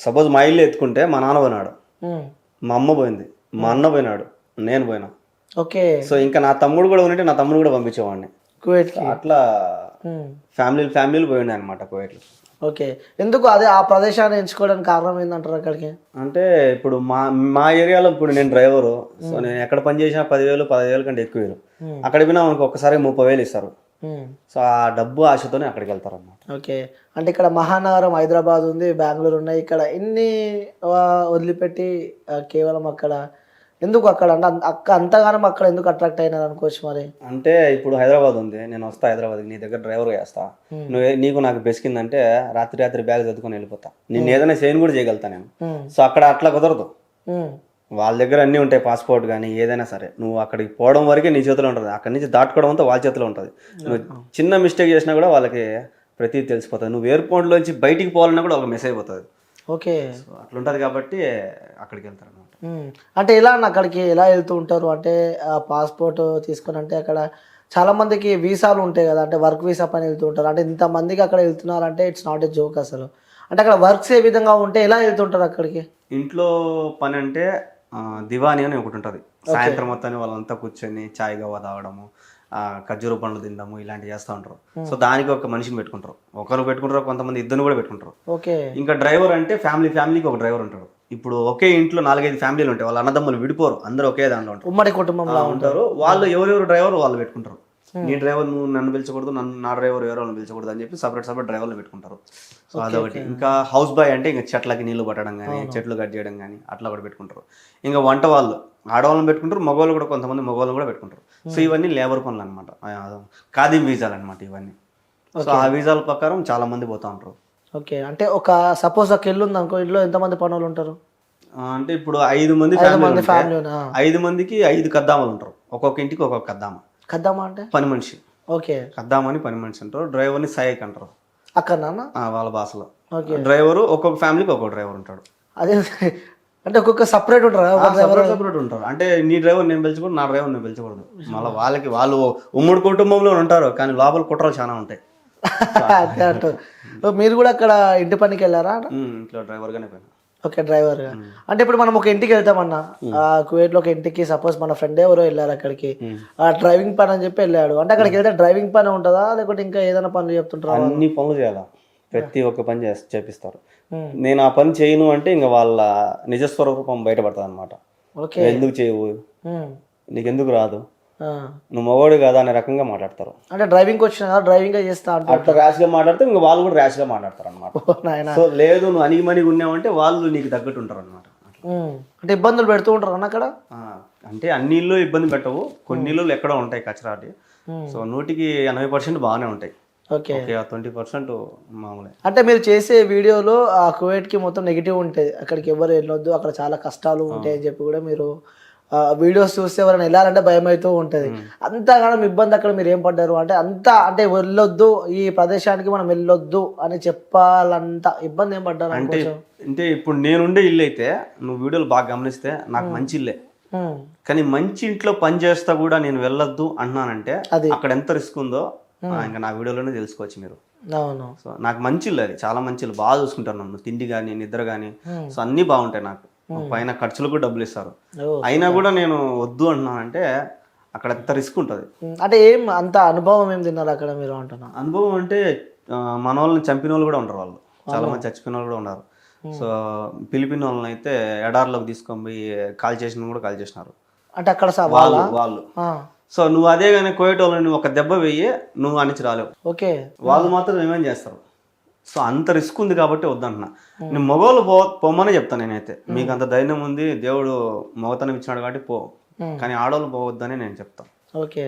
Suppose మా ఇల్లు ఎత్తుకుంటే మా నాన్న పోయినాడు, ఉమ్, మా అమ్మ పోయింది, మా అన్న పోయినాడు, నేను పోయినా. ఓకే. సో ఇంకా నా తమ్ముడు కూడా ఉంటే నా తమ్ముడు కూడా పంపించేవాడిని. కువైట్కి. అట్లా ఉమ్, ఫ్యామిలీలు పోయినాయి అనమాట కువైట్లు. ఓకే. ఎందుకు అదే ఆ ప్రదేశాన్ని ఎంచుకోవడానికి కారణం ఏంటంటారు అక్కడికి? అంటే ఇప్పుడు మా ఏరియాలో ఇప్పుడు నేను డ్రైవరు. సో నేను ఎక్కడ పని చేసినా 10,000 15,000 కంటే ఎక్కువ వేరు. అక్కడ పోయినా మనకు ఒక్కసారి 30,000 ఇస్తారు. ఉమ్, సో ఆ డబ్బు ఆశతోనే అక్కడికి వెళ్తారు అన్నమాట. ఓకే. అంటే ఇక్కడ మహానగరం హైదరాబాద్ ఉంది, బెంగళూరు ఉన్నాయి. ఇక్కడ ఇన్ని వదిలిపెట్టి కేవలం అక్కడ ఎందుకు అక్కడ అంటే అంతగానం అక్కడ ఎందుకు అట్రాక్ట్ అయినారు అనుకోవచ్చు మరి? అంటే ఇప్పుడు హైదరాబాద్ ఉంది, నేను వస్తా హైదరాబాద్కి, నీ దగ్గర డ్రైవర్ చేస్తా, నీకు నాకు బెసికిందంటే రాత్రి బ్యాగ్ చదువుకొని వెళ్ళిపోతా, నేను ఏదైనా చేయను కూడా చేయగలుగుతా నేను. సో అక్కడ అట్లా కుదరదు. ఉమ్, వాళ్ళ దగ్గర అన్నీ ఉంటాయి, పాస్పోర్ట్ కానీ ఏదైనా సరే. నువ్వు అక్కడికి పోవడం వరకే నీ చేతిలో ఉంటుంది, అక్కడి నుంచి దాటుకోవడం అంతా వాళ్ళ చేతిలో ఉంటుంది. నువ్వు చిన్న మిస్టేక్ చేసినా కూడా వాళ్ళకి ప్రతిదీ తెలిసిపోతుంది. నువ్వు ఎయిర్పోర్ట్లోంచి బయటికి పోవాలన్నా కూడా వాళ్ళకి మెసేజ్ అయిపోతుంది. ఓకే. సో అట్లుంటుంది కాబట్టి అక్కడికి వెళ్తారు అనమాట. అంటే ఎలా అన్న అక్కడికి ఎలా వెళ్తూ ఉంటారు? అంటే పాస్పోర్ట్ తీసుకొని అంటే అక్కడ చాలా మందికి వీసాలు ఉంటాయి కదా, అంటే వర్క్ వీసా పని వెళ్తూ ఉంటారు. అంటే ఇంతమందికి అక్కడ వెళ్తున్నారంటే ఇట్స్ నాట్ ఏ జోక్ అసలు. అంటే అక్కడ వర్క్స్ ఏ విధంగా ఉంటే ఎలా వెళ్తుంటారు అక్కడికి? ఇంట్లో పని అంటే దివానీ అని ఒకటి ఉంటుంది. సాయంత్రం మొత్తాన్ని వాళ్ళంతా కూర్చొని చాయ్ గవ్వ తాగడము, ఖర్జూర పండ్లు తినడము ఇలాంటివి చేస్తూ ఉంటారు. సో దానికి ఒక మనిషిని పెట్టుకుంటారు, ఒకరు పెట్టుకుంటారు, కొంతమంది ఇద్దరు కూడా పెట్టుకుంటారు. ఓకే. ఇంకా డ్రైవర్ అంటే ఫ్యామిలీకి ఒక డ్రైవర్ ఉంటాడు. ఇప్పుడు ఒకే ఇంట్లో 4-5 ఫ్యామిలీలు ఉంటాయి, వాళ్ళ అన్నదమ్ములు విడిపోరు, అందరూ ఒకే దాంట్లో ఉంటారు, ఉమ్మడి కుటుంబంలో ఉంటారు. వాళ్ళు ఎవరెవరు డ్రైవర్ వాళ్ళు పెట్టుకుంటారు. నీ డ్రైవర్ నువ్వు నన్ను పిలిచకూడదు, నా డ్రైవర్ ఎవరో వాళ్ళని పిలిచకూడదు అని చెప్పి సపరేట్ డ్రైవర్లు పెట్టుకుంటారు. సో అదొకటి. ఇంకా హౌస్ బాయ్ అంటే ఇంకా చెట్లకి నీళ్లు పట్టడం కానీ, చెట్లు కట్ చేయడం కానీ అట్లా కూడా పెట్టుకుంటారు. ఇంకా వంట వాళ్ళు ఆడవాళ్ళని పెట్టుకుంటారు, మగవాళ్ళు కూడా కొంతమంది మగవాళ్ళు కూడా పెట్టుకుంటారు. సో ఇవన్నీ లేబర్ పనులు అనమాట, ఖాదీ వీసాలు అనమాట ఇవన్నీ. సో ఆ వీసాల ప్రకారం చాలా మంది పోతా ఉంటారు. ఓకే. అంటే ఒక సపోజ్ ఒక ఇల్లు ఉంది అనుకో, ఇంట్లో ఎంతమంది పనులు ఉంటారు? అంటే ఇప్పుడు 5 మంది ఫ్యామిలీ, 5 మందికి 5 కద్దామాలు ఉంటారు, ఒక్కొక్క ఇంటికి ఒక్కొక్క కద్దామా. కద్దామా అంటే పని మనిషి. ఓకే. కద్దామని పని మనిషి అంటారు. డ్రైవర్ని సహాయక్ అంటారు అక్కడ వాళ్ళ భాషలో. ఓకే. డ్రైవరు ఒక్కొక్క ఫ్యామిలీకి ఒక్కొక్క డ్రైవర్ ఉంటాడు. అదే అంటే ఒక్కొక్క సపరేట్ ఉంటారు, సపరేట్ ఉంటారు. అంటే నీ డ్రైవర్ నేను పిలిచకూడదు, నా డ్రైవర్ నేను పిలిచకూడదు. మళ్ళీ వాళ్ళు ఉమ్మడి కుటుంబంలో ఉంటారు, కానీ లోపల కుట్రలు చాలా ఉంటాయి. అదే అంటారు. మీరు కూడా అక్కడ ఇంటి పనికి వెళ్ళారా? ఇంట్లో డ్రైవర్గానే పోయినా. ఓకే, డ్రైవర్గా. అంటే ఇప్పుడు మనం ఒక ఇంటికి వెళ్తామన్నా, కువైట్లో ఒక ఇంటికి సపోజ్ మన ఫ్రెండ్ ఎవరో వెళ్ళారు అక్కడికి, డ్రైవింగ్ పని అని చెప్పి వెళ్ళాడు అంటే అక్కడికి వెళ్తే డ్రైవింగ్ పని ఉంటుందా లేకపోతే ఇంకా ఏదైనా పనులు చెప్తుంటారా? అన్ని పనులు చేయాలా, ప్రతి ఒక్క పని చేపిస్తారు. నేను ఆ పని చేయను అంటే ఇంకా వాళ్ళ నిజస్వరూపం బయటపడుతుంది అనమాట. ఓకే. ఎందుకు చేయవు, నీకెందుకు రాదు, నువ్వు మగవాడు కదా అనే రకంగా మాట్లాడతారు. అంటే డ్రైవింగ్ వచ్చిన డ్రైవింగ్ చేస్తా అంటే అట్లా ర్యాష్ గా మాట్లాడితే ఇంకా వాళ్ళు కూడా ర్యాష్ గా మాట్లాడతారు అనమాట. సో లేదు నువ్వు అణిగిమణిగి ఉన్నావంటే వాళ్ళు నీకు తగ్గట్టు ఉంటారు అనమాట. అంటే ఇబ్బందులు పెడుతూ ఉంటారు అన్న అక్కడ. అంటే అన్ని ఇళ్ళు ఇబ్బంది పెట్టవు, కొన్ని ఇళ్ళు ఎక్కడో ఉంటాయి కచరాటి. సో 100% బాగానే ఉంటాయి. ఓకే. 20% మామూలే. అంటే మీరు చేసే వీడియోలో ఆ కువైట్కి మొత్తం నెగిటివ్ ఉంటుంది, అక్కడికి ఎవరు వెళ్ళొద్దు, అక్కడ చాలా కష్టాలు ఉంటాయి అని చెప్పి కూడా మీరు వీడియోస్ చూస్తే ఎవరైనా వెళ్ళాలంటే భయం అవుతూ ఉంటుంది. అంతగానం ఇబ్బంది అక్కడ మీరు ఏం పడ్డారు అంటే అంటే వెళ్ళొద్దు ఈ ప్రదేశానికి మనం వెళ్ళొద్దు అని చెప్పాలంత ఇబ్బంది ఏం పడ్డారు? అంటే ఇప్పుడు నేనుండే ఇల్లు అయితే నువ్వు వీడియోలు బాగా గమనిస్తే నాకు మంచి ఇల్లే, కానీ మంచి ఇంట్లో పని చేస్తా కూడా నేను వెళ్ళొద్దు అంటున్నానంటే అక్కడ ఎంత రిస్క్ ఉందో ఇంకా నా వీడియోలోనే తెలుసుకోవచ్చు మీరు. అవును. సో నాకు మంచి ఇల్లు, అది చాలా మంచి ఇల్లు, బాగా చూసుకుంటాను నన్ను, తిండి కానీ నిద్ర కానీ. సో అన్నీ బాగుంటాయి, నాకు పైన ఖర్చులకు డబ్బులు ఇస్తారు. అయినా కూడా నేను వద్దు అంటున్నానంటే అక్కడ ఎంత రిస్క్ ఉంటుంది. అంటే ఏం అంత అనుభవం ఏం తిన్నారు అక్కడ మీరు అంటున్నా? అనుభవం అంటే మన వాళ్ళని చంపిన వాళ్ళు కూడా ఉంటారు, వాళ్ళు చాలా మంది చచ్చిపోయిన వాళ్ళు కూడా ఉన్నారు. సో ఫిలిపిన్ వాళ్ళని అయితే ఎడార్లోకి తీసుకొని పోయి కాల్ చేసినారు అంటే అక్కడ వాళ్ళు. సో నువ్వు అదే కానీ కువైట్ వాళ్ళని ఒక దెబ్బ వెయ్యి నువ్వు అనిచి రాలేవు. ఓకే. వాళ్ళు మాత్రం ఏమేం చేస్తారు. సో అంత రిస్క్ ఉంది కాబట్టి వద్దంటున్నా. నేను మగవాళ్ళు పొమ్మనే చెప్తాను నేనైతే, మీకు అంత ధైర్యం ఉంది, దేవుడు మగతనం ఇచ్చినాడు కాబట్టి పో, కానీ ఆడవాళ్ళు పోవద్దని నేను చెప్తాను. ఓకే.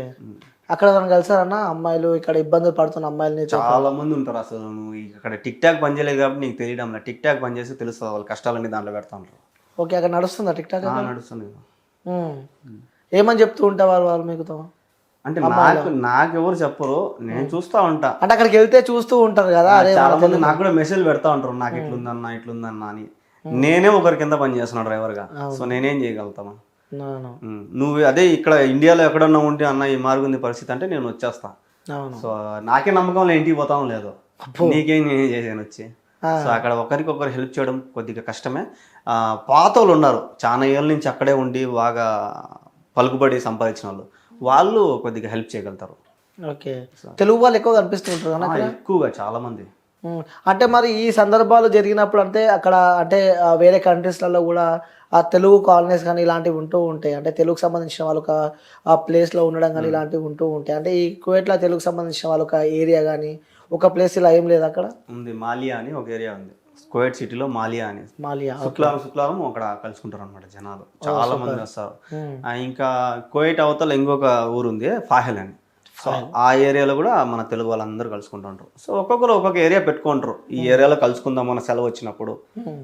అక్కడ కలిసారన్న అమ్మాయిలు ఇక్కడ ఇబ్బందులు పడుతున్న అమ్మాయిలని చాలా మంది ఉంటారు. అసలు నువ్వు ఇక్కడ టిక్ టాక్ పని చేయలేదు కాబట్టి నీకు తెలియడం లేదు, టిక్ టాక్ పని చేసి తెలుస్తుంది వాళ్ళ కష్టాలన్నీ దాంట్లో పెడతా ఉంటారు. ఓకే. అక్కడ నడుస్తుందా టిక్ టాక్? నడుస్తుంది. ఏమని చెప్తూ ఉంటారు వాళ్ళు మీకుతో? అంటే నాకెవరు చెప్పరు, నేను చూస్తూ ఉంటా. అంటే అక్కడికి వెళ్తే చూస్తూ ఉంటారు కదా, చాలా మంది నాకు కూడా మెసేజ్ పెడతా ఉంటారు, నాకు ఇట్లుందన్నా అని. నేనే ఒకరి కింద పని చేస్తున్నా డ్రైవర్ గా, సో నేనేం చేయగలుగుతాను? నువ్వు అదే ఇక్కడ ఇండియాలో ఎక్కడన్నా ఉంటే అన్న ఈ మారుగుంది పరిస్థితి అంటే నేను వచ్చేస్తా. సో నాకే నమ్మకంలో ఇంటికి పోతాం లేదు, నీకేం చేసాను వచ్చి. సో అక్కడ ఒకరికొకరు హెల్ప్ చేయడం కొద్దిగా కష్టమే. పాత వాళ్ళు ఉన్నారు చాలా ఏళ్ళ నుంచి అక్కడే ఉండి బాగా పలుకుబడి సంపాదించిన వాళ్ళు కొద్దిగా హెల్ప్ చేయగలుగుతారు. ఓకే, తెలుగు వాళ్ళు ఎక్కువ కనిపిస్తుంటారు కదా అక్కడ? ఎక్కువగా చాలా మంది. అంటే మరి ఈ సందర్భాలు జరిగినప్పుడు అంటే అక్కడ అంటే వేరే కంట్రీస్లలో కూడా ఆ తెలుగు కాలనీస్ కానీ ఇలాంటివి ఉంటూ ఉంటాయి, అంటే తెలుగుకు సంబంధించిన వాళ్ళు ఒక ఆ ప్లేస్లో ఉండడం కానీ ఇలాంటివి ఉంటూ ఉంటాయి. అంటే ఈ కువైట్లో తెలుగుకు సంబంధించిన వాళ్ళు ఒక ఏరియా కానీ ఒక ప్లేస్ ఇలా ఏం లేదు అక్కడ? ఉంది, మాలియా అని ఒక ఏరియా ఉంది కువైట్ సిటీలో, మాలియా అని. మాలియా శుక్రవారం అక్కడ కలుసుకుంటారు అనమాట జనాలు, చాలా మంది వస్తారు. ఇంకా కువైట్ అవతల ఇంకొక ఊరు ఉంది ఫాహెల్ అని, సో ఆ ఏరియాలో కూడా మన తెలుగు వాళ్ళందరూ కలుసుకుంటుంటారు. సో ఒక్కొక్కరు ఒక్కొక్క ఏరియా పెట్టుకుంటారు, ఈ ఏరియాలో కలుసుకుందాం మన సెలవు వచ్చినప్పుడు.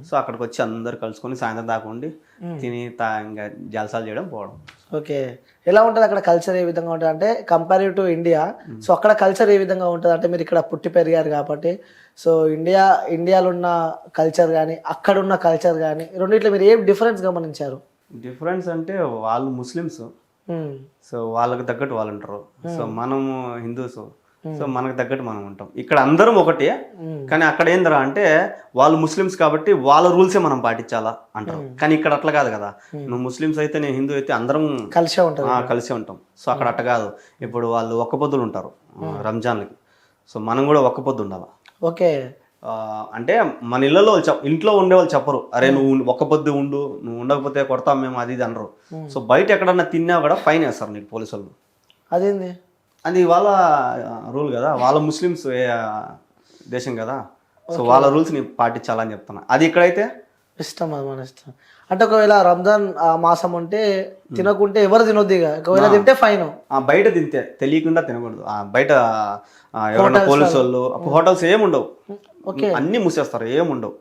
సో అక్కడికి వచ్చి అందరు కలుసుకొని సాయంత్రం దాకా ఉండి తిని ఇంకా జలసాలు చేయడం పోవడం. ఓకే, ఎలా ఉంటుంది అక్కడ కల్చర్, ఏ విధంగా ఉంటుంది అంటే కంపేరివ్ టు ఇండియా? సో అక్కడ కల్చర్ ఏ విధంగా ఉంటుంది అంటే మీరు ఇక్కడ పుట్టి పెరిగారు కాబట్టి, సో ఇండియాలో ఉన్న కల్చర్ కానీ అక్కడ ఉన్న కల్చర్ కానీ రెండిట్లో మీరు ఏం డిఫరెన్స్ గమనించారు? డిఫరెన్స్ అంటే వాళ్ళు ముస్లిమ్స్, సో వాళ్ళకి తగ్గట్టు వాళ్ళు ఉంటారు. సో మనము హిందూస్, సో మనకు తగ్గట్టు మనం ఉంటాం. ఇక్కడ అందరం ఒకటే, కానీ అక్కడ ఏందిరా అంటే వాళ్ళు ముస్లిమ్స్ కాబట్టి వాళ్ళ రూల్సే మనం పాటించాలా అంటారు. కానీ ఇక్కడ అట్లా కాదు కదా, నువ్వు ముస్లిమ్స్ అయితే నేను హిందూ అయితే అందరం కలిసే ఉంటాం. సో అక్కడ అట్ట కాదు. ఇప్పుడు వాళ్ళు ఒక్క పొద్దులు ఉంటారు రంజాన్లకి, సో మనం కూడా ఒక్క పొద్దు ఉండాలి. ఓకే, అంటే మన ఇళ్ళలో ఇంట్లో ఉండేవాళ్ళు చెప్పరు, అరే నువ్వు ఒక్క పొద్దు ఉండు, నువ్వు ఉండకపోతే కొడతాం మేము, అది ఇది అనరు. సో బయట ఎక్కడన్నా తిన్నా కూడా ఫైన్ వేస్తారు నీకు పోలీసు వాళ్ళు. అదేంది? అది వాళ్ళ రూల్ కదా, వాళ్ళ ముస్లిమ్స్ దేశం కదా, సో వాళ్ళ రూల్స్ ని పాటించాలని చెప్తున్నా. అది ఇక్కడైతే ఇష్టం, అది మన ఇష్టం. అంటే ఒకవేళ రంజాన్ మాసం ఉంటే తినకుంటే ఎవరు తినొద్దు, ఇక ఒకవేళ తింటే ఫైన్. బయట తింటే తెలియకుండా తినకూడదు. బయట ఎవరైనా పోలీసు వాళ్ళు, హోటల్స్ ఏముండవు, అన్ని మూసేస్తారు, ఏముండవు.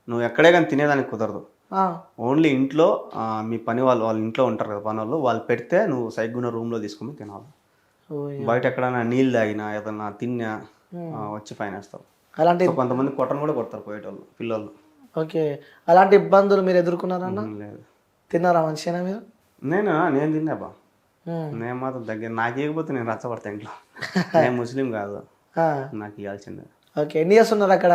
నువ్వు ఎక్కడే కానీ తినేదానికి కుదరదు. ఓన్లీ ఇంట్లో మీ పని వాళ్ళు ఇంట్లో ఉంటారు కదా పని వాళ్ళు పెడితే నువ్వు సైగ్గున్న రూమ్ లో తీసుకుని తినాలి. బయట ఎక్కడైనా నీళ్ళు తాగినా ఏదన్నా తిన్నా వచ్చి ఫైన్ వేస్తారు. అలాంటి కొంతమంది కొట్టను కూడా కొడతారు పోయేటోళ్ళు పిల్లలు. ఓకే, అలాంటి ఇబ్బందులు మీరు ఎదుర్కొన్నారన్నా? లేదు. తిన్నారా మంచిగా మీరు? నేను తిన్నా బా, నేను మాత్రం దగ్గర నాకు ఇవ్వకపోతే నేను రచ్చబడతా ఇంట్లో. నేను ముస్లిం కాదు, నాకు ఇవ్వాల్సిందే. ఓకే, ఎన్ని ఇయర్స్ ఉన్నారు అక్కడ?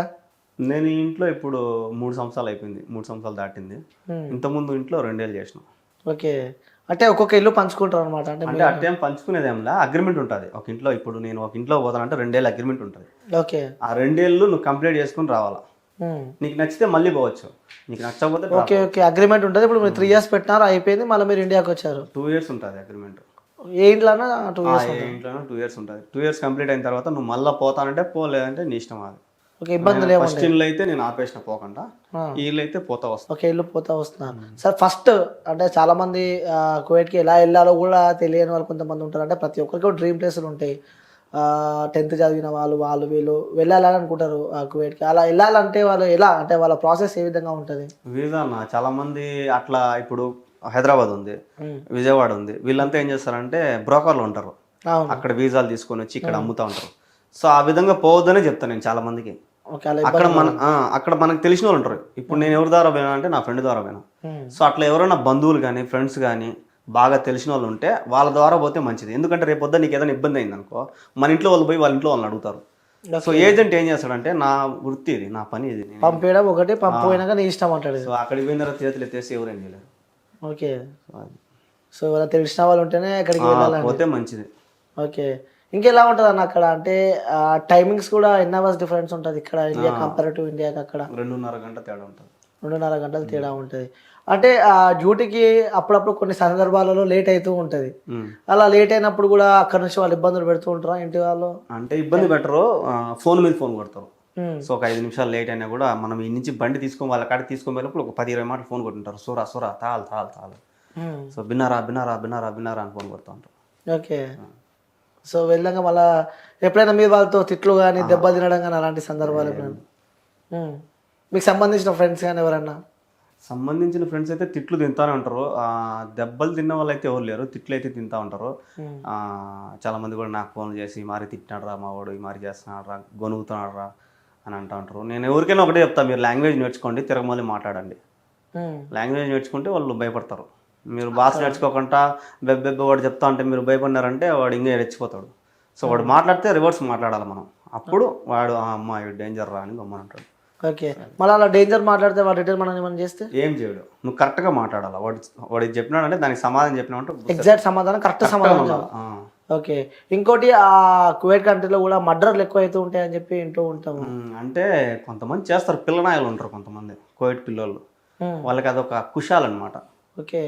నేను ఇంట్లో ఇప్పుడు 3 సంవత్సరాలు అయిపోయింది, 3 సంవత్సరాలు దాటింది. ఇంతకుముందు ఇంట్లో 2 ఏళ్ళు చేసిన. ఓకే, అంటే ఒక్కొక్క ఇల్లు పంచుకుంటారు అనమాట? అంటే అట్టేం పంచుకునేదేంలా, అగ్రిమెంట్ ఉంటుంది ఒక ఇంట్లో. ఇప్పుడు నేను ఒక ఇంట్లో పోతానంటే 2 ఏళ్ళు అగ్రిమెంట్ ఉంటుంది. ఓకే, ఆ 2 ఏళ్ళు నువ్వు కంప్లీట్ చేసుకుని రావాలా. నీకు నచ్చితే మళ్ళీ పోవచ్చు, నీకు నచ్చకపోతే. ఓకే ఓకే, అగ్రిమెంట్ ఉంటుంది. ఇప్పుడు మీరు 3 years పెట్టినారు, అయిపోయింది, మళ్ళీ మీరు ఇండియాకి వచ్చారు. 2 years ఉంటుంది అగ్రిమెంట్. ఏ ఇంట్లోనా? 2 years. ఇంట్లోనే 2 years ఉంటుంది. 2 years కంప్లీట్ అయిన తర్వాత నువ్వు మళ్ళీ పోతానంటే పోలేదంటే నీ ఇష్టం. అది ఓకే, ఇబ్బందులు ఏమో. ఫస్ట్ ఇల్లు అయితే నేను ఆపేసిన పోకుండా, ఈ ఇల్లు అయితే పోతా వస్తా. ఓకే, ఇల్లు పోతా వస్తున్నారు. సార్ ఫస్ట్ అంటే చాలా మంది కువైట్కి ఎలా వెళ్ళాలో కూడా తెలియని వాళ్ళు కొంతమంది ఉంటారు. అంటే ప్రతి ఒక్కరికి డ్రీమ్ ప్లేసులు ఉంటాయి. 10th చదివిన వాళ్ళు వీళ్ళు వెళ్ళాలని అనుకుంటారు కువైట్కి. అలా వెళ్ళాలంటే వాళ్ళు ఎలా, అంటే వాళ్ళ ప్రాసెస్ ఏ విధంగా ఉంటుంది? వీసా చాలా మంది అట్లా, ఇప్పుడు హైదరాబాద్ ఉంది, విజయవాడ ఉంది, వీళ్ళంతా ఏం చేస్తారంటే బ్రోకర్లు ఉంటారు, అక్కడ వీసాలు తీసుకొని వచ్చి ఇక్కడ అమ్ముతా ఉంటారు. సో ఆ విధంగా పోవద్దనే చెప్తాను నేను చాలా మందికి. అక్కడ మనకు తెలిసిన వాళ్ళు ఉంటారు. ఇప్పుడు నేను ఎవరి ద్వారా పోయినా అంటే నా ఫ్రెండ్ ద్వారా పోయినా. సో అట్లా ఎవరైనా బంధువులు కానీ ఫ్రెండ్స్ కానీ బాగా తెలిసిన వాళ్ళు ఉంటే వాళ్ళ ద్వారా పోతే మంచిది. ఎందుకంటే రేపు పొద్దున్న నీకు ఏదైనా ఇబ్బంది అయింది అనుకో, మన ఇంట్లో వాళ్ళు పోయి వాళ్ళ ఇంట్లో వాళ్ళని అడుగుతారు. సో ఏజెంట్ ఏం చేస్తాడంటే, నా వృత్తి ఇది, నా పని ఇది, పంపేయడం ఒకటి, పంపిపోయినాక నీ ఇష్టం అంటాడు. సో అక్కడికి పోయిన తర్వాత చేతులు ఎత్తేసి ఎవరేం చేయలేరు. ఓకే, సో వాళ్ళ తెలిసిన వాళ్ళు ఉంటేనే అక్కడికి వెళ్ళాలి, పోతే మంచిది. ఓకే, ఇంకెలా ఉంటుంది అన్న అక్కడ? అంటే టైమింగ్స్ కూడా ఎన్ని అవర్స్ డిఫరెన్స్ ఉంటుంది ఇక్కడ ఇండియా కంపారిటివ్ ఇండియాకి? అక్కడ 2.5 గంటల తేడా ఉంటుంది. 2.5 గంటలు తేడా ఉంటుంది. అంటే డ్యూటీకి అప్పుడప్పుడు కొన్ని సందర్భాలలో లేట్ అవుతూ ఉంటుంది. అలా లేట్ అయినప్పుడు కూడా అక్కడ నుంచి వాళ్ళు ఇబ్బందులు పెడుతూ ఉంటారా ఇంటి వాళ్ళు? అంటే ఇబ్బంది పెట్టరు, ఫోన్ మీద ఫోన్ కొడతారు. సో ఒక 5 నిమిషాలు లేట్ అయినా కూడా మనం ఈ నుంచి బండి తీసుకొని వాళ్ళ కాడికి తీసుకొని వెళ్ళినప్పుడు ఒక 10-20 మాటలు ఫోన్ కొట్టుంటారు. సూరా తాల్. సో బిన్నారా అని ఫోన్ కొడుతూ ఉంటారు. ఓకే, సో వెళ్ళాక మళ్ళీ ఎప్పుడైనా మీరు వాళ్ళతో తిట్లు కానీ దెబ్బ తినడం కానీ అలాంటి సందర్భాలు ఎప్పుడైనా మీకు సంబంధించిన ఫ్రెండ్స్ కానీ ఎవరన్నా? సంబంధించిన ఫ్రెండ్స్ అయితే తిట్లు తింటానే ఉంటారు. దెబ్బలు తిన్న వాళ్ళు అయితే ఎవరు లేరు, తిట్లు అయితే తింటా ఉంటారు. చాలా మంది కూడా నాకు ఫోన్ చేసి ఈ మారి తిట్టినాడు రా మా వాడు, ఈ మారి చేస్తున్నాడు రా, గొనుగుతున్నాడు రా అని అంటూ ఉంటారు. నేను ఎవరికైనా ఒకటే చెప్తాను, మీరు లాంగ్వేజ్ నేర్చుకోండి, తిరగమల్లి మాట్లాడండి. లాంగ్వేజ్ నేర్చుకుంటే వాళ్ళు భయపడతారు. మీరు భాష నేర్చుకోకుండా వాడు చెప్తా ఉంటే మీరు భయపడినారంటే వాడు ఇంకా రెచ్చిపోతాడు. సో వాడు మాట్లాడితే రివర్స్ మాట్లాడాలి మనం, అప్పుడు వాడు అమ్మ డేంజర్ రా అని గమ్మని అంటాడు. ఓకే, మళ్ళీ అలా డేంజర్ మాట్లాడితే వాడు రిటర్న్ మనం ఏమైనా చేస్తే ఏం చేయడు, నువ్వు కరెక్ట్గా మాట్లాడాలి. వాడు చెప్పినాడంటే దానికి సమాధానం చెప్పినామంటే ఎగ్జాక్ట్ సమాధానం కరెక్ట్ సమాధానం చెప్పాలి. ఓకే, ఇంకోటి ఆ కువైట్ కంట్రీలో కూడా మర్డర్లు ఎక్కువ అవుతూ ఉంటాయని చెప్పి వింటూ ఉంటాము. అంటే కొంతమంది చేస్తారు, పిల్లనాయలు ఉంటారు కొంతమంది కోవిడ్ పిల్లలు, వాళ్ళకి అదొక కుషాలన్నమాట. ఓకే,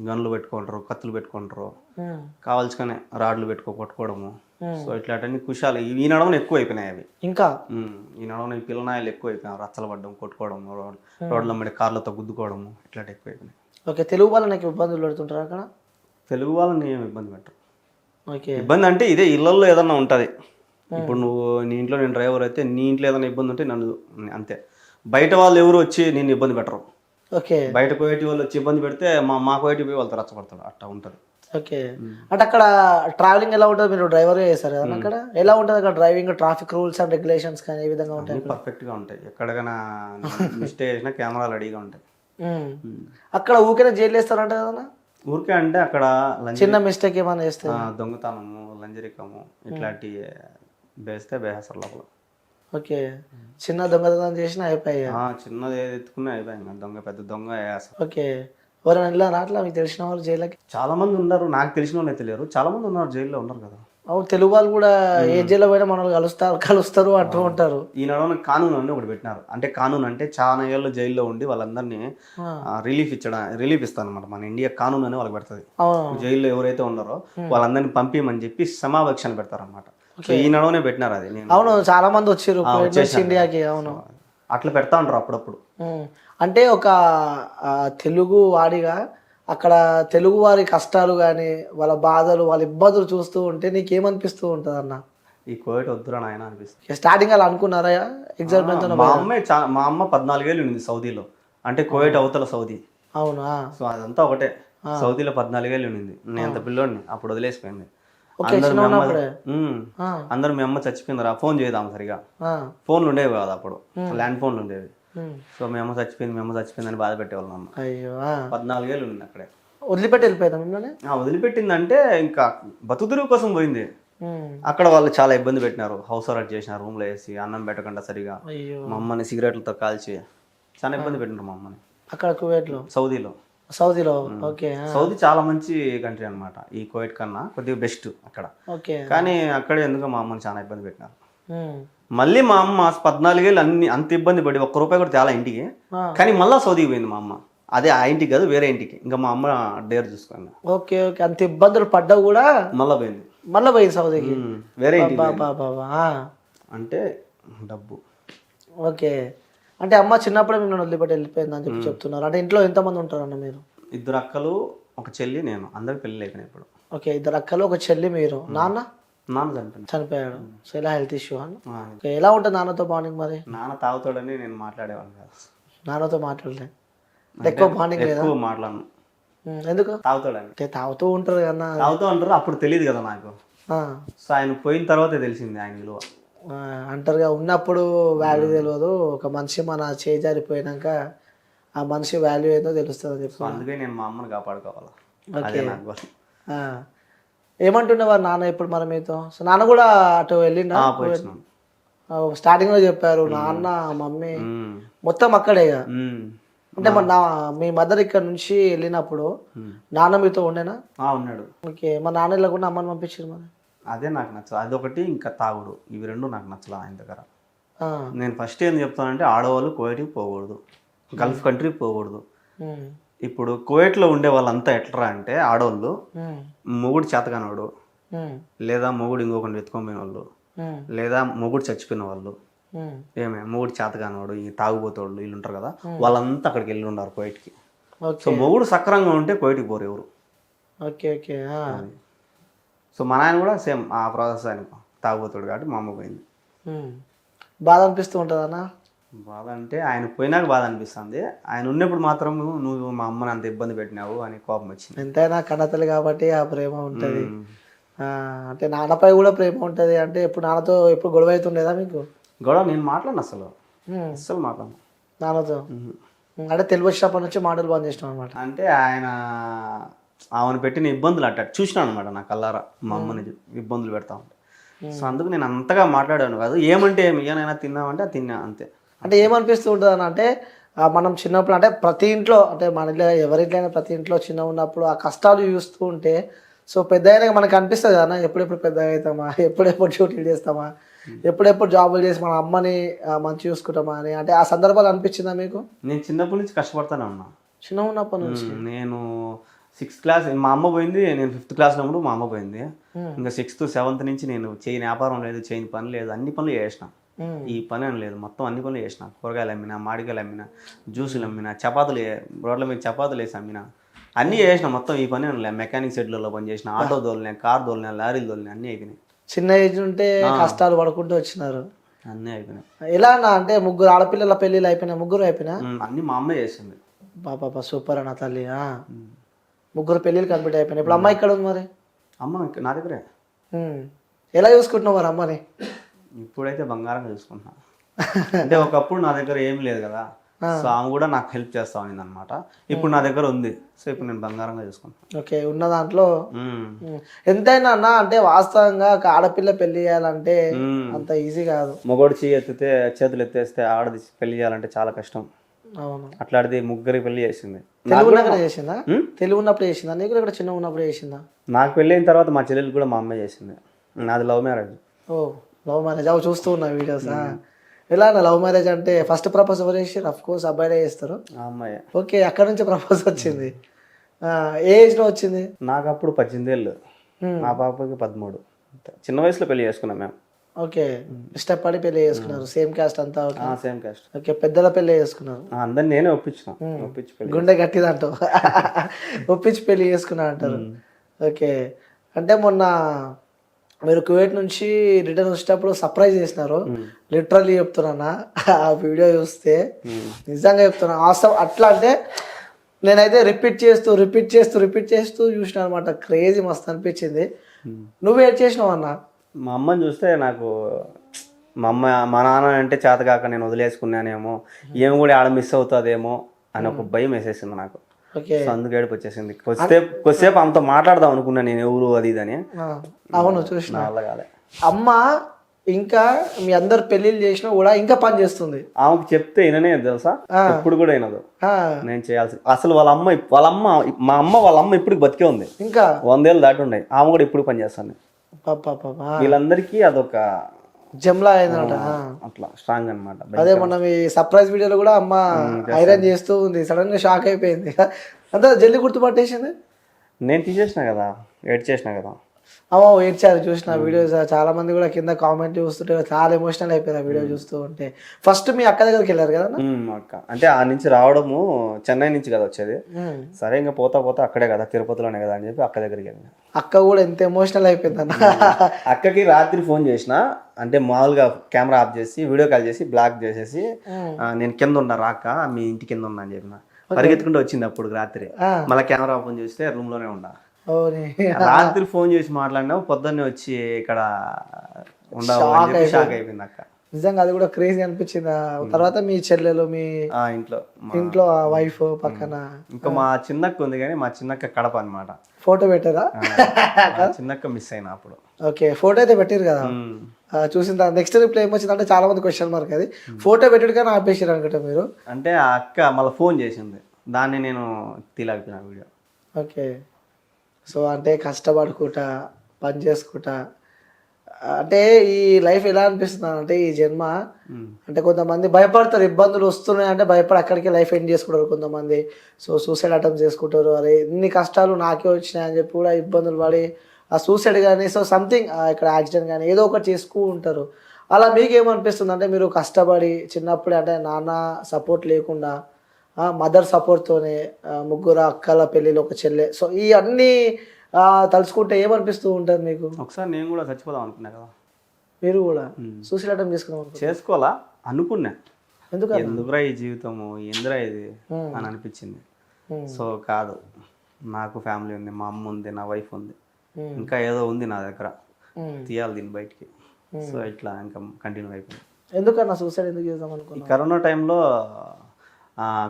గన్లు పెట్టుకుంటారు, కత్తులు పెట్టుకుంటారు, కావాల్సుకొని రాడ్లు కొట్టుకోవడము. సో ఇట్లాంటివన్నీ కుషాలు ఈ నడవన ఎక్కువ అయిపోయినాయి అవి. ఇంకా ఈ నడవన పిల్లనాయలు ఎక్కువ అయిపోయినాయి, రచ్చలు పడ్డం, కొట్టుకోవడం, రోడ్ల మీద కార్లతో గుద్దుకోవడము, ఇట్లాంటి ఎక్కువ అయిపోయినాయి. ఓకే, తెలుగు వాళ్ళు నాకు ఇబ్బందులు పెడుతుంటారు అక్కడ? తెలుగు వాళ్ళని ఏమి ఇబ్బంది పెట్టరు. ఓకే, ఇబ్బంది అంటే ఇదే ఇళ్ళల్లో ఏదన్నా ఉంటుంది. ఇప్పుడు నువ్వు నీ ఇంట్లో నేను డ్రైవర్ అయితే నీ ఇంట్లో ఏదైనా ఇబ్బంది ఉంటే నన్ను అంతే. బయట వాళ్ళు ఎవరు వచ్చి నేను ఇబ్బంది పెట్టరు. ఓకే, బయట కోయటి వాళ్ళు వచ్చి ఇబ్బంది పెడితే మా కోయటి పోయి వాళ్ళతో రచ్చపడతాడు, అట్లా ఉంటుంది. ఓకే, అంటే అక్కడ ట్రావెలింగ్ ఎలా ఉంటుంది? మీరు డ్రైవర్ చేస్తారు కదా అక్కడ, ఎలా ఉంటుంది అక్కడ driving, traffic rules and regulations కానీ ఏ విధంగా ఉంటాయి? పర్ఫెక్ట్గా ఉంటాయి, ఎక్కడికైనా మిస్టేక్ చేసినా కెమెరాలు రెడీగా ఉంటాయి. అక్కడ ఊరికే జైలు వేస్తారంట కదా? ఊరికే అంటే అక్కడ చిన్న మిస్టేక్ ఏమైనా చేస్తే దొంగతనము, లంజరికము ఇట్లాంటి వేస్తే బేహసరు లోపల. ఓకే, చిన్న దొంగతనం చేసినా అయిపోయాయి, చిన్నది ఏది ఎత్తుకున్నా అయిపోయింది, దొంగ పెద్ద దొంగ వేస్తారు. ఓకే, ఎవరైనా వెళ్ళారా అట్లా మీకు తెలిసిన వాళ్ళు జైలుకి? చాలా మంది ఉన్నారు, నాకు తెలిసిన వాళ్ళు తెలియరు, చాలా మంది ఉన్నారు జైల్లో ఉన్నారు కదా. అవును, తెలుగు వాళ్ళు కూడా ఏ జైల్లో పోయినా మనల్ని కలుస్తారు అంటూ ఉంటారు. ఈ నడవన కానూన్ అని ఒకటి పెట్టినారు. అంటే కానూన్ అంటే చాలా ఏళ్ళు జైల్లో ఉండి వాళ్ళందరినీ రిలీఫ్ ఇస్తాను అనమాట. మన ఇండియా కానూన్ అని వాళ్ళకి పెడుతుంది. జైల్లో ఎవరైతే ఉన్నారో వాళ్ళందరినీ పంపిమని చెప్పి సమావేక్షణ పెడతారు అనమాట. సో ఈ నడవనే పెట్టినారు అది. అవును, చాలా మంది వచ్చారు ఇండియాకి. అవును, అట్లా పెడతా ఉంటారు అప్పుడప్పుడు. అంటే ఒక తెలుగు వాడిగా అక్కడ తెలుగు వారి కష్టాలు కానీ వాళ్ళ బాధలు వాళ్ళ ఇబ్బందులు చూస్తూ ఉంటే నీకేమనిపిస్తూ ఉంటుంది అన్న? ఈ కోవిడ్ వద్దురా నాయన అనిపిస్తుంది. స్టార్టింగ్ అలా అనుకున్నారా? ఎగ్జాక్ట్ మా అమ్మ 14 ఏళ్ళు ఉంది సౌదీలో, అంటే కోవిడ్ అవతల సౌదీ. అవునా? సో అదంతా ఒకటే. సౌదీలో 14 ఏళ్ళు ఉంది. నేను అంత పిల్లోడిని, అప్పుడు వదిలేసిపోయింది. అందరూ మీ అమ్మ చచ్చిపోయిందిరా, ఫోన్ చేద్దాం సరిగా. ఫోన్లు ఉండేవి కాదు అప్పుడు, ల్యాండ్ ఫోన్లు ఉండేవి. సో మీ అమ్మ చచ్చిపోయింది అని బాధ పెట్టేవాళ్ళు అమ్మ. అయ్యో, 14 ఏళ్ళు ఉంది అక్కడే. వదిలిపెట్టి వెళ్ళిపోయాం మిమ్మల్ని? వదిలిపెట్టిందంటే ఇంకా బతుకుదురు కోసం పోయింది. అక్కడ వాళ్ళు చాలా ఇబ్బంది పెట్టినారు, హౌస్ అరెస్ట్ చేసినారు, రూమ్ లో వేసి అన్నం పెట్టకుండా సరిగా. మా అమ్మని సిగరెట్లతో కాల్చి చాలా ఇబ్బంది పెట్టినారు మా అమ్మని అక్కడ కువైట్ లో. సౌదీలో ఓకే, సౌదీ చాలా మంచి కంట్రీ అనమాట, ఈ కువైట్ కన్నా కొద్దిగా బెస్ట్ అక్కడ. కానీ అక్కడే ఎందుకు మా అమ్మని చాలా ఇబ్బంది పెట్టినారు. మళ్ళీ మా అమ్మ 14 ఏళ్ళు అంత ఇబ్బంది పడి ₹1 కూడా తేలా ఇంటికి. కానీ మళ్ళీ సౌదీకి పోయింది మా అమ్మ. అదే ఆ ఇంటికి కాదు, వేరే ఇంటికి. ఇంకా మా అమ్మ డేర్ చూసుకోండి. ఓకే, అంత ఇబ్బందులు పడ్డా కూడా మళ్ళీ పోయింది సౌదీకి, వేరే ఇంటికి. అంటే డబ్బు. ఓకే, అంటే అమ్మ చిన్నప్పుడే మిమ్మల్ని వదిలిపెట్టి వెళ్ళిపోయింది అని చెప్పి చెప్తున్నారు. అంటే ఇంట్లో ఎంతమంది ఉంటారన్న మీరు? 2 అక్కలు, ఒక చెల్లి, నేను. అందరికి పెళ్ళి అయిపోయినాయి ఇప్పుడు. ఓకే, 2 అక్కలు, ఒక చెల్లి, మీరు. నాన్న చనిపోయాడు. సో ఇలా హెల్త్ ఇష్యూ అని. ఎలా ఉంటుంది నాన్నతో బాండింగ్ మరి? నాన్న తాగుతాడని నేను మాట్లాడేవాడిని కాదు. నాన్నతో మాట్లాడలే, ఎక్కువ బాండింగ్ లేదా? ఎక్కువ మాట్లాడను. ఎందుకు? తాగుతాడని. తాగుతూ ఉంటారు కదా. తాగుతూ ఉంటారు, అప్పుడు తెలియదు కదా నాకు. సో ఆయన పోయిన తర్వాతే తెలిసింది ఆయన విలువ. అంటారుగా, ఉన్నప్పుడు వాల్యూ తెలియదు, ఒక మనిషి మన చేజారిపోయినాక ఆ మనిషి వాల్యూ ఏదో తెలుస్తుంది అని చెప్పి. అందుకే నేను మా అమ్మని కాపాడుకోవాలి. ఏమంటుండేవారు నాన్న ఇప్పుడు మరి మీతో? సో నాన్న కూడా అటు వెళ్ళిండా? స్టార్టింగ్ లో చెప్పారు నాన్న మమ్మీ మొత్తం అక్కడే. అంటే మీ మదర్ ఇక్కడ నుంచి వెళ్ళినప్పుడు నాన్న మీతో ఉండేనా? ఉన్నాడు. ఓకే, మా నాన్న వెళ్ళకుండా అమ్మని పంపించారు మరి? అదే నాకు నచ్చదు, అదొకటి ఇంకా తాగుడు, ఇవి రెండు నాకు నచ్చలేదు ఆయన దగ్గర. నేను ఫస్ట్ ఏం చెప్తానంటే ఆడవాళ్ళు కువైట్కి పోకూడదు, గల్ఫ్ కంట్రీకి పోకూడదు. ఇప్పుడు కువైట్లో ఉండే వాళ్ళంతా ఎట్లా అంటే ఆడవాళ్ళు మొగుడు చేతకానవాడు, లేదా మొగుడు ఇంకొకటి ఎత్తుకొని వాళ్ళు, లేదా మొగుడు చచ్చిపోయిన వాళ్ళు, మొగుడు చేతకానవాడు, ఈ తాగుబోతోళ్ళు వీళ్ళు ఉంటారు కదా, వాళ్ళంతా అక్కడికి వెళ్ళి ఉన్నారు కువైట్కి. సో మొగుడు సక్రంగా ఉంటే కువైట్కి పోరు ఎవరు. Okay okay. సో మా నాయన కూడా సేమ్ ఆ ప్రాసెస్ ఆయన తాగుబోతాడు కాబట్టి మా అమ్మ పోయింది. బాధ అనిపిస్తూ ఉంటుందన్నా? బాధ అంటే ఆయన పోయినాక బాధ అనిపిస్తుంది, ఆయన ఉన్నప్పుడు మాత్రం నువ్వు మా అమ్మని అంత ఇబ్బంది పెట్టినావు అని కోపం వచ్చింది. ఎంతైనా కన్నతల్లి కాబట్టి ఆ ప్రేమ ఉంటుంది. అంటే నాన్నపై కూడా ప్రేమ ఉంటుంది. అంటే ఎప్పుడు నాన్నతో ఎప్పుడు గొడవ అవుతుండేదా మీకు? గొడవ నేను మాట్లాడను, అసలు మాట్లాడను నాన్నతో. అంటే తెలుగు వచ్చినప్పటి నుంచి మాటలు బంద్ చేసినాం అనమాట. అంటే ఆయన ఆమెను పెట్టిన ఇబ్బందులు అట్ట చూసినాను అనమాట, నా కల్లారా మా అమ్మని ఇబ్బందులు పెడతా ఉంటా. సో అందుకు నేను అంతగా మాట్లాడాను కాదు. ఏమంటే ఏమైనా తిన్నామంటే తిన్నా అంతే, అంటే ఏమనిపిస్తూ ఉంటుంది అని అంటే మనం చిన్నప్పుడు అంటే ప్రతి ఇంట్లో అంటే మన ఇంట్లో ఎవరింట్లైనా ప్రతి ఇంట్లో చిన్న ఉన్నప్పుడు ఆ కష్టాలు చూస్తూ ఉంటే సో పెద్ద అయినాక మనకు అనిపిస్తుంది కదా ఎప్పుడెప్పుడు పెద్ద అవుతామా, ఎప్పుడెప్పుడు డ్యూటీలు చేస్తామా, ఎప్పుడెప్పుడు జాబులు చేసి మన అమ్మని మంచి చూసుకుంటామా అని అంటే ఆ సందర్భాలు అనిపించిందా మీకు? నేను చిన్నప్పటి నుంచి కష్టపడతానే ఉన్నా. చిన్న ఉన్నప్పటి నుంచి నేను 6th క్లాస్ మా అమ్మ పోయింది, నేను 5th క్లాస్లో ఉన్నప్పుడు మా అమ్మ పోయింది. ఇంకా 6th 7th నుంచి నేను చేయని వ్యాపారం లేదు, చేయని పని లేదు, అన్ని పనులు చేసిన. ఈ పని అని లేదు, మొత్తం అన్ని పనులు చేసిన. కూరగాయలు అమ్మినా, మామిడికాయలు అమ్మినా, జ్యూసులు అమ్మినా, చపాతీలు రోడ్ల మీద చపాతీలు వేసి అమ్మినా, అన్నీ చేసిన. మొత్తం ఈ పని అని లేదు. మెకానిక్ షెడ్లలో పని చేసిన, ఆటో దోలినా, కార్ దోలినా, లారీలు దోలినా, అన్నీ అయిపోయినాయి. చిన్న ఏజ్ ఉంటే కష్టాలు పడుకుంటూ వచ్చినారు. అన్నీ అయిపోయినాయి. ఎలా అన్న అంటే ముగ్గురు ఆడపిల్లల పెళ్ళిళ్ళు అయిపోయినా, ముగ్గురు అయిపోయినా? అన్నీ మా అమ్మే చేసింది. బాబా సూపర్ అన్న తల్లి. ముగ్గురు పెళ్ళిళ్ళు కంప్లీట్ అయిపోయినాయి. ఇప్పుడు అమ్మ ఇక్కడ ఉంది మరి? అమ్మ నా దగ్గరే. ఎలా చూసుకుంటున్నావు మరి అమ్మని? ఇప్పుడైతే బంగారంగా చూసుకుంటున్నా. అంటే ఒకప్పుడు నా దగ్గర ఏం లేదు కదా, సో ఆమె కూడా నాకు హెల్ప్ చేస్తా ఉంది అనమాట. ఇప్పుడు నా దగ్గర ఉంది, సో ఇప్పుడు నేను బంగారంగా చూసుకుంటాను. ఓకే, ఉన్న దాంట్లో ఎంతైనా అన్న అంటే వాస్తవంగా ఒక ఆడపిల్ల పెళ్లి చేయాలంటే అంత ఈజీ కాదు. మగోడు చేతులు ఎత్తేస్తే ఆడది పెళ్లి చేయాలంటే చాలా కష్టం. అవును. అట్లాంటిది ముగ్గురికి పెళ్లి చేసింది. తెలుగు ఉన్నప్పుడు చేసిందా? తెలుగు ఉన్నప్పుడు చేసిందా? నీకు ఇక్కడ చిన్న ఉన్నప్పుడు చేసిందా? నాకు పెళ్ళి అయిన తర్వాత మా చెల్లెలు కూడా మా అమ్మాయి చేసింది. నాది లవ్ మ్యారేజ్. ఓ లవ్ మ్యారేజ్. అవి చూస్తూ ఉన్నా వీడియోస్. ఎలా అన్న లవ్ మ్యారేజ్ అంటే ఫస్ట్ ప్రపోజ్ ఎవరు చేసారు? అఫ్ కోర్స్ అబ్బాయిలే చేస్తారు. అమ్మాయి. ఓకే, అక్కడ నుంచి ప్రపోజ్ వచ్చింది. ఏ ఏజ్ లో వచ్చింది? నాకు అప్పుడు 18 ఏళ్ళు, మా పాపకి 13. చిన్న వయసులో పెళ్లి చేసుకున్నాం మేము. ఓకే, ఇష్టపడి పెళ్లి చేసుకున్నారు. సేమ్ కాస్ట్ అంతా? Same cost. ఓకే, పెద్దల పెళ్లి చేసుకున్నారు. అందరిని నేనే ఒప్పించిన. గుండె గట్టిదంటావు. ఒప్పించి పెళ్లి చేసుకున్నా అంటారు. ఓకే, అంటే మొన్న మీరు కువైట్ నుంచి రిటర్న్ వచ్చేటప్పుడు సర్ప్రైజ్ చేసినారు. లిటరల్లీ చెప్తున్నా, ఆ వీడియో చూస్తే నిజంగా చెప్తున్నా ఆసమ్. అట్లా అంటే నేనైతే రిపీట్ చేస్తూ చూసిన అనమాట. క్రేజీ మస్తు అనిపించింది. నువ్వు ఏడ్ చేసినావు అన్న? మా అమ్మని చూస్తే నాకు మా నాన్న అంటే చేతకాక నేను వదిలేసుకున్నానేమో, ఏమి కూడా ఆడ మిస్ అవుతుందేమో అని ఒక భయం వేసేసింది నాకు. సో అందుకు ఏడుపు వచ్చేసింది. కొద్దిసేపు ఆమెతో మాట్లాడదాం అనుకున్నా నేను, ఎవరు అది ఇది అని. అవును, చూసిన. అలా కాలే. అమ్మ ఇంకా మీ అందరు పెళ్లిళ్ళు చేసినా కూడా ఇంకా పని చేస్తుంది. ఆమెకు చెప్తే విననే తెలుసా, ఎప్పుడు కూడా వినదు. నేను చేయాల్సి అసలు వాళ్ళ అమ్మ ఇప్పుడు బతికే ఉంది. ఇంకా 100 ఏళ్ళు దాటి ఉన్నాయి. ఆమె కూడా ఇప్పుడు పని చేస్తాను. వీళ్ళందరికీ అదొక జమ్లా అయిందన్నమాట. అట్లా స్ట్రాంగ్ అనమాట. అదే మొన్న మీ సర్ప్రైజ్ వీడియోలో కూడా అమ్మ ఐరన్ చేస్తూ ఉంది. సడన్ గా షాక్ అయిపోయింది. అంతా జల్దీ గుర్తుపట్టేసింది. నేను తీసేసిన కదా, ఎడిట్ చేసిన కదా. అమ్మో ఏడ్చారు, చూసిన వీడియోస్. చాలా మంది కూడా కింద కామెంట్ చూస్తుంటే చాలా ఎమోషనల్ అయిపోయారు ఆ వీడియో చూస్తూ ఉంటే. ఫస్ట్ మీ అక్క దగ్గరికి వెళ్ళారు కదా? అక్క అంటే ఆ నుంచి రావడము చెన్నై నుంచి కదా వచ్చేది. సరే ఇంకా పోతా అక్కడే కదా, తిరుపతిలోనే కదా అని చెప్పి అక్క దగ్గరికి వెళ్ళిన. అక్క కూడా ఎంత ఎమోషనల్ అయిపోయింది అన్న. అక్కకి రాత్రి ఫోన్ చేసిన, అంటే మామూలుగా కెమెరా ఆఫ్ చేసి వీడియో కాల్ చేసి బ్లాక్ చేసేసి, నేను కింద ఉన్నా రాక, మీ ఇంటి కింద ఉన్నా అని చెప్పిన. పరిగెత్తుకుంటూ వచ్చింది అప్పుడు రాత్రి. మళ్ళీ కెమెరా ఓపెన్ చేస్తే రూమ్ లోనే ఉన్నా. రాత్రి ఫోన్ చేసి మాట్లాడినా, పొద్దున్నే వచ్చి ఇక్కడ ఉండవు. షాక్ అయిపోయింది అక్క. నిజంగా అది కూడా క్రేజీ అనిపించింది. తర్వాత మీ చెల్లెలు, మీ ఇంట్లో వైఫ్ పక్కన. ఇంకా మా చిన్నక్క ఉంది, కానీ మా చిన్నక్క కడప అనమాట. ఫోటో పెట్టారా? చిన్నక్క మిస్ అయినా అప్పుడు. ఓకే, ఫోటో అయితే పెట్టారు కదా, చూసిన తర్వాత నెక్స్ట్ రిప్లై ఏమొచ్చింది అంటే చాలా మంది క్వశ్చన్ మార్క్. అది ఫోటో పెట్టాడు కానీ ఆపేసారు అనుకుంటా మీరు. అంటే ఆ అక్క మళ్ళీ ఫోన్ చేసింది, దాన్ని నేను తీలాగిపోయిన వీడియో. ఓకే, సో అంటే కష్టపడుకుంటా పని చేసుకుంటా అంటే ఈ లైఫ్ ఎలా అనిపిస్తుంది అంటే ఈ జన్మ అంటే కొంతమంది భయపడతారు, ఇబ్బందులు వస్తున్నాయి అంటే భయపడి అక్కడికి లైఫ్ ఎండ్ చేసుకుంటారు కొంతమంది. సో సూసైడ్ అటెంప్ట్ చేసుకుంటారు. అరే ఇన్ని కష్టాలు నాకే వచ్చినాయి అని చెప్పి కూడా ఇబ్బందులు పడి ఆ సూసైడ్ కానీ సో సంథింగ్ ఇక్కడ యాక్సిడెంట్ కానీ ఏదో ఒకటి చేసుకుంటూ ఉంటారు. అలా మీకేమనిపిస్తుంది అంటే మీరు కష్టపడి చిన్నప్పుడే అంటే నాన్న సపోర్ట్ లేకుండా మదర్ సపోర్ట్తోనే ముగ్గురు అక్కల పెళ్ళిలో ఒక చెల్లె, సో ఈ అన్నీ తలుచుకుంటే ఏమనిపిస్తూ ఉంటుంది మీకు? ఒకసారి నేను కూడా చచ్చిపోదాం అనుకున్నా కదా. మీరు కూడా సూసైడ్ అటెంప్ట్ చేసుకోవాలా అనుకున్నా. ఎందుకురా ఈ జీవితము, ఎందురా ఇది అని అనిపించింది. సో కాదు, నాకు ఫ్యామిలీ ఉంది, మా అమ్మ ఉంది, నా వైఫ్ ఉంది, ఇంకా ఏదో ఉంది నా దగ్గర, తీయాలి దీన్ని బయటికి. సో ఇట్లా ఇంకా కంటిన్యూ అయిపోయింది. ఎందుకన్నా సూసైడ్ ఎందుకు చేద్దాం అనుకున్నా? కరోనా టైంలో,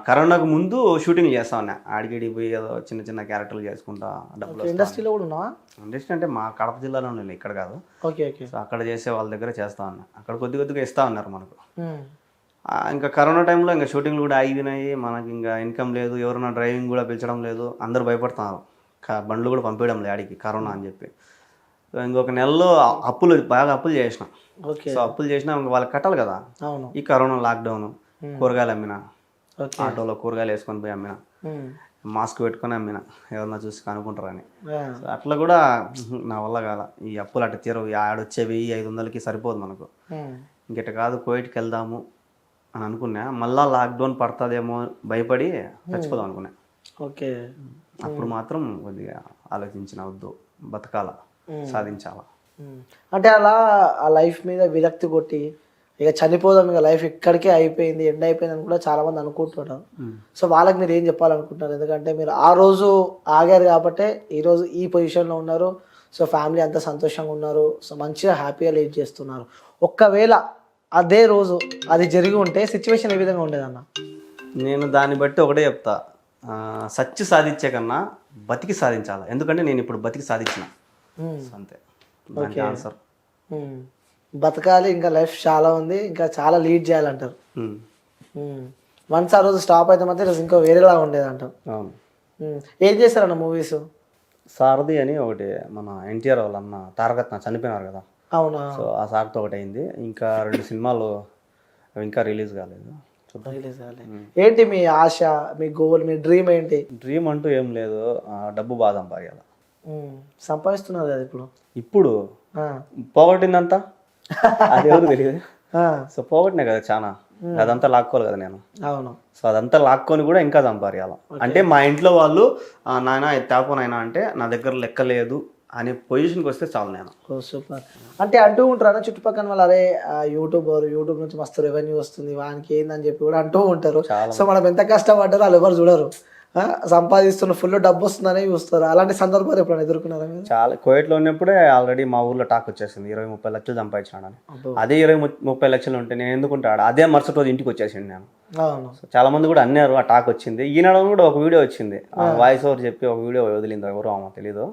కరోనాకు ముందు షూటింగ్ చేస్తా ఉన్నా, ఆడిగిడి పోయి ఏదో చిన్న చిన్న క్యారెక్టర్లు చేసుకుంటా. డబ్బులు ఇండస్ట్రీలో కూడా ఉన్నావా? ఇండస్ట్రీ అంటే మా కడప జిల్లాలో ఉన్నాయి, ఇక్కడ కాదు. Okay okay. సో అక్కడ చేసే వాళ్ళ దగ్గర చేస్తా ఉన్నా. అక్కడ కొద్దిగా ఇస్తా ఉన్నారు మనకు. ఇంకా కరోనా టైంలో ఇంకా షూటింగ్లు కూడా ఆగినాయి, మనకి ఇంకా ఇన్కమ్ లేదు, ఎవరైనా డ్రైవింగ్ కూడా పిలిచడం లేదు, అందరూ భయపడుతున్నారు, బండ్లు కూడా పంపించడం లేదు ఆడికి కరోనా అని చెప్పి. సో ఇంకొక నెలలో బాగా అప్పులు చేసిన. ఓకే. సో అప్పులు చేసినా ఇంకా వాళ్ళకి కట్టాలి కదా. అవును. ఈ కరోనా లాక్డౌన్, కూరగాయలు అమ్మిన, ఓకే. ఆటోలో కూరగాయలు వేసుకొని పోయి అమ్మిన, ఉమ్. మాస్క్ పెట్టుకొని అమ్మిన, ఎవరన్నా చూసి కనుక్కుంటారని. ఆ. సో అట్లా కూడా నా వల్ల కాల, ఈ అప్పులు అట్ట తీరవు, ఆడొచ్చే 1500కి సరిపోదు మనకు. ఉమ్. ఇంకెట కాదు కువైట్కి వెళ్దాము అని అనుకున్నా, మళ్ళా లాక్డౌన్ పడుతుందేమో భయపడి చచ్చిపోదాం అనుకున్నా. ఓకే. అప్పుడు మాత్రం కొద్దిగా ఆలోచించిన, వద్దు బతకాల, సాధించాలా. అంటే అలా ఆ లైఫ్ మీద విరక్తి కొట్టి ఇక చనిపోదాం, ఇక లైఫ్ ఇక్కడికే అయిపోయింది, ఎండ్ అయిపోయింది అని కూడా చాలా మంది అనుకుంటున్నారు. సో వాళ్ళకి మీరు ఏం చెప్పాలనుకుంటున్నారు? ఎందుకంటే మీరు ఆ రోజు ఆగారు కాబట్టే ఈరోజు ఈ పొజిషన్లో ఉన్నారు. సో ఫ్యామిలీ అంతా సంతోషంగా ఉన్నారు. సో మంచిగా హ్యాపీగా లీడ్ చేస్తున్నారు. ఒక్కవేళ అదే రోజు అది జరిగి ఉంటే సిచ్యువేషన్ ఏ విధంగా ఉండేదన్న? నేను దాన్ని బట్టి ఒకటే చెప్తా, సచ్చి సాధించే కన్నా బతికి సాధించాలి. ఎందుకంటే నేను ఇప్పుడు బతికి సాధించిన, అంతే దానికి ఆన్సర్. బతకాలి, ఇంకా లైఫ్ చాలా ఉంది, ఇంకా చాలా లీడ్ చేయాలంటారు. వన్స్ ఆ రోజు స్టాప్ అయితే మాత్రం ఈరోజు ఇంకా వేరేలా ఉండేది అంటారు. అవును. ఏం చేశారన్న మూవీస్? సారథి అని ఒకటి, మన ఎన్టీఆర్ వాళ్ళ అన్న తారకరత్న చనిపోయినారు కదా. అవునా. సో ఆ సార్తో ఒకటి అయింది. ఇంకా 2 సినిమాలు ఇంకా రిలీజ్ కాలేదు. రిలీజ్ కాలేదు. ఏంటి మీ ఆశ, మీ గోల్, మీ డ్రీమ్ ఏంటి? డ్రీమ్ అంటూ ఏం లేదు, డబ్బు బాగా సంపాదించాలి. సంపాదిస్తున్నారు కదా ఇప్పుడు. ఇప్పుడు పోగొట్టిందంతా అది ఎవరు తెలియదు. సో పోగొట్టినా కదా చాలా, అదంతా లాక్కోవాలి కదా నేను. అవును. సో అదంతా లాక్కొని కూడా ఇంకా సంపాదించాలి. అంటే మా ఇంట్లో వాళ్ళు నాయన తేపో నాయన అంటే నా దగ్గర లెక్క లేదు అనే పొజిషన్కి వస్తే చాలు నేను. ఓ సూపర్. అంటే అంటూ ఉంటారు చుట్టుపక్కల వాళ్ళు, అరే యూట్యూబ్ నుంచి మస్తు రెవెన్యూ వస్తుంది వానికి ఏందని చెప్పి కూడా అంటూ ఉంటారు. సో మనం ఎంత కష్టపడ్డారో వాళ్ళు ఎవరు చూడరు, సంపాదిస్తున్న ఫుల్ డబ్బు వస్తుందని చూస్తారు. అలాంటి సందర్భాలు ఎప్పుడైనా ఎదుర్కొన్నారా మీరు? చాలా, కువైట్లో ఉన్నప్పుడే ఆల్రెడీ మా ఊర్లో టాక్ వచ్చేసింది 20-30 లక్షలు సంపాదించాడని. అదే 20-30 లక్షలు ఉంటే నేను ఎందుకుంటాడు, అదే మరుసటి రోజు ఇంటికి వచ్చేసింది నేను. అవును. చాలా మంది కూడా అన్నారు, ఆ టాక్ వచ్చింది. ఈనాడు కూడా ఒక వీడియో వచ్చింది, వాయిస్ ఓవర్ చెప్పి ఒక వీడియో వదిలింది, ఎవరో ఆమె తెలీదు.